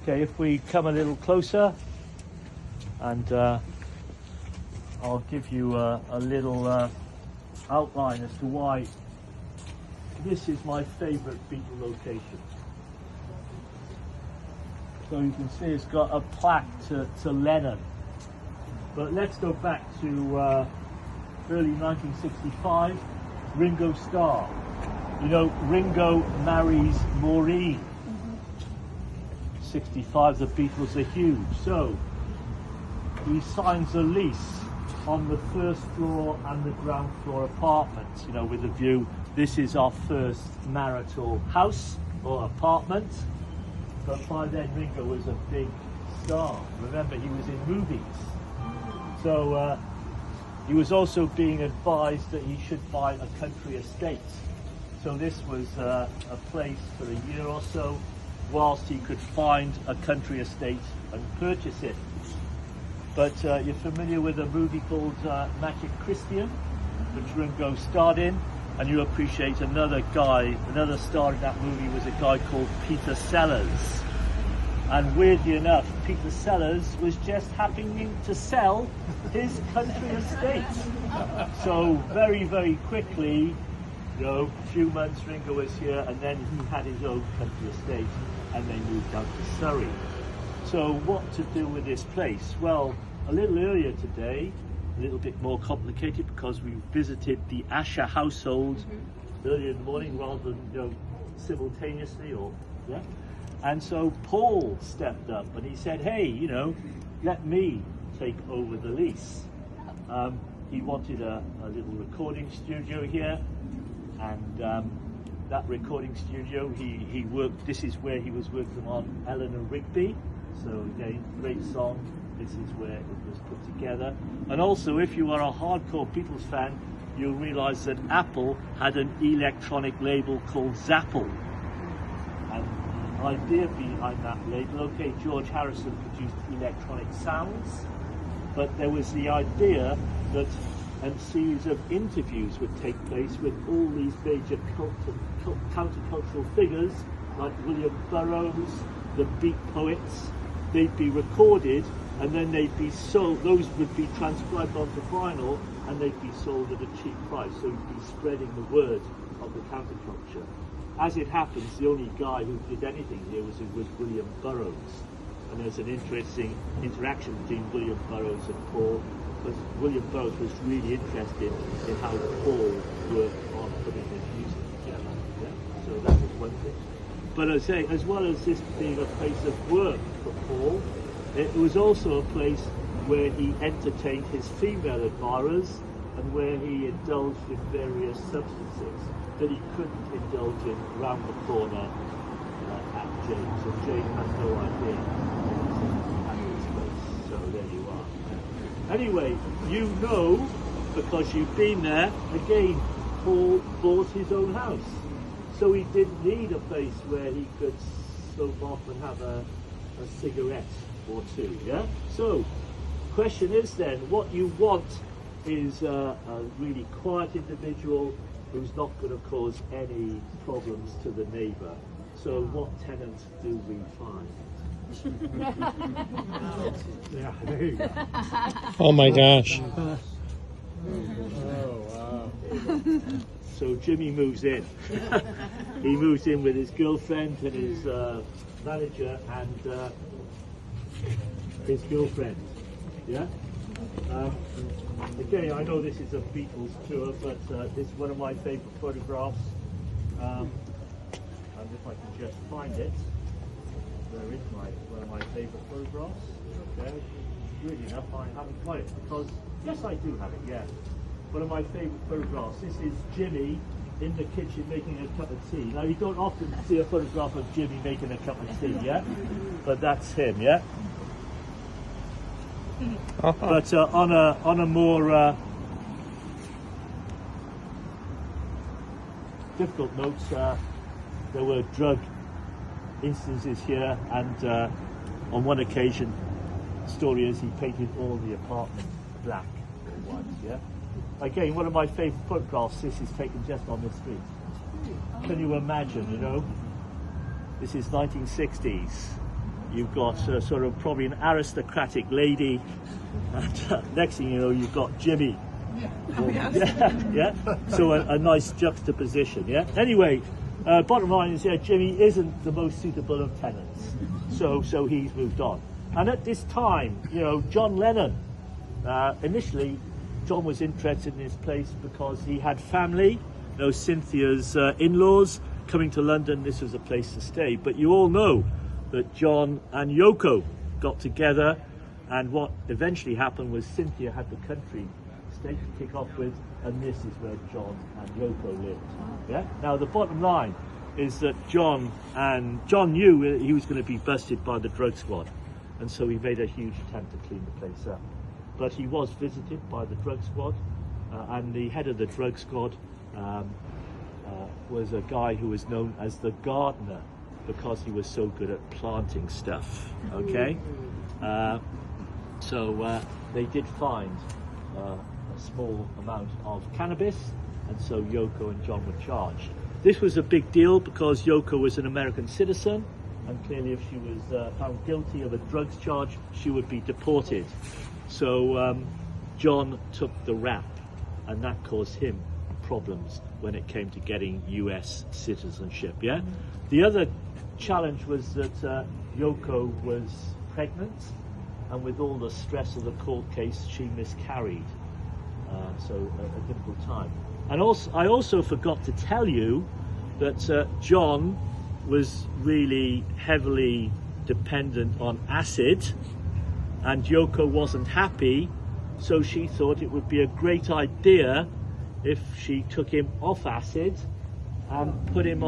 Okay, if we come a little closer, and I'll give you a little outline as to why this is my favourite Beatle location. So you can see it's got a plaque to Lennon. But let's go back to early 1965, Ringo Starr. You know, Ringo marries Maureen. 65, the Beatles are huge. So he signs a lease on the first floor and the ground floor apartments, you know, with a view, this is our first marital house or apartment. But by then Ringo was a big star. Remember, he was in movies. So he was also being advised that he should buy a country estate. So this was a place for a year or so whilst he could find a country estate and purchase it. But you're familiar with a movie called Magic Christian, which Ringo starred in, and you appreciate another star in that movie was a guy called Peter Sellers. And weirdly enough, Peter Sellers was just happening to sell his country estate. So very, very quickly, you know, a few months Ringo was here, and then he had his own country estate, and they moved out to Surrey. So what to do with this place? Well, a little earlier today, a little bit more complicated because we visited the Asher household earlier in the morning rather than, you know, simultaneously or, yeah. And so Paul stepped up and he said, hey, you know, let me take over the lease. He wanted a little recording studio here, and that recording studio, he worked, this is where he was working on Eleanor Rigby. So again, great song. This is where it was put together. And also, if you are a hardcore Beatles fan, you'll realize that Apple had an electronic label called Zapple. And the idea behind that label, okay, George Harrison produced electronic sounds, but there was the idea that a series of interviews would take place with all these major countercultural figures like William Burroughs, the Beat Poets. They'd be recorded and then they'd be sold, those would be transcribed onto vinyl and they'd be sold at a cheap price, so you'd be spreading the word of the counterculture. As it happens, the only guy who did anything here was William Burroughs, and there's an interesting interaction between William Burroughs and Paul, because William Burroughs was really interested in how Paul worked on putting his music together. Yeah? So that was one thing. But I say, as well as this being a place of work for Paul, it was also a place where he entertained his female admirers and where he indulged in various substances that he couldn't indulge in round the corner at James. And James had no idea at this place. So there you are. Anyway, you know, because you've been there, again, Paul bought his own house. So he didn't need a place where he could smoke off and have a cigarette or two, yeah? So, question is then, what you want is a really quiet individual who's not going to cause any problems to the neighbour. So what tenants do we find? Yeah, there you go. Oh my gosh. Oh, wow. So Jimmy moves in. He moves in with his girlfriend and his manager and his girlfriend. Yeah? Again, I know this is a Beatles tour, but this is one of my favourite photographs. And if I can just find it, where is one of my favourite photographs? Okay. Really enough, I haven't got it because, yes, I do have it, yeah. One of my favourite photographs. This is Jimmy in the kitchen making a cup of tea. Now, you don't often see a photograph of Jimmy making a cup of tea, yeah? But that's him, yeah? But on a more difficult note, there were drug instances here, and on one occasion, the story is he painted all the apartment black and white. Yeah. Again, one of my favourite photographs. This is taken just on the street. Can you imagine? You know, this is 1960s. you've got sort of probably an aristocratic lady, and next thing you know, you've got Jimmy. Yeah. So a nice juxtaposition. Yeah. Anyway, bottom line is, Jimmy isn't the most suitable of tenants, so he's moved on. And at this time, John Lennon, initially, John was interested in this place because he had family. Cynthia's in-laws coming to London. This was a place to stay. But you all know that John and Yoko got together, and what eventually happened was Cynthia had the country estate to kick off with, and this is where John and Yoko lived. Yeah. Now the bottom line is that John knew he was going to be busted by the drug squad, and so he made a huge attempt to clean the place up. But he was visited by the drug squad, and the head of the drug squad was a guy who was known as the gardener because he was so good at planting stuff. Okay, so they did find a small amount of cannabis, and so Yoko and John were charged. This was a big deal because Yoko was an American citizen, and clearly if she was found guilty of a drugs charge, she would be deported. So John took the rap, and that caused him problems when it came to getting US citizenship. Yeah. The other challenge was that Yoko was pregnant, and with all the stress of the court case, she miscarried. So a difficult time. And I also forgot to tell you that John was really heavily dependent on acid, and Yoko wasn't happy, so she thought it would be a great idea if she took him off acid and put him on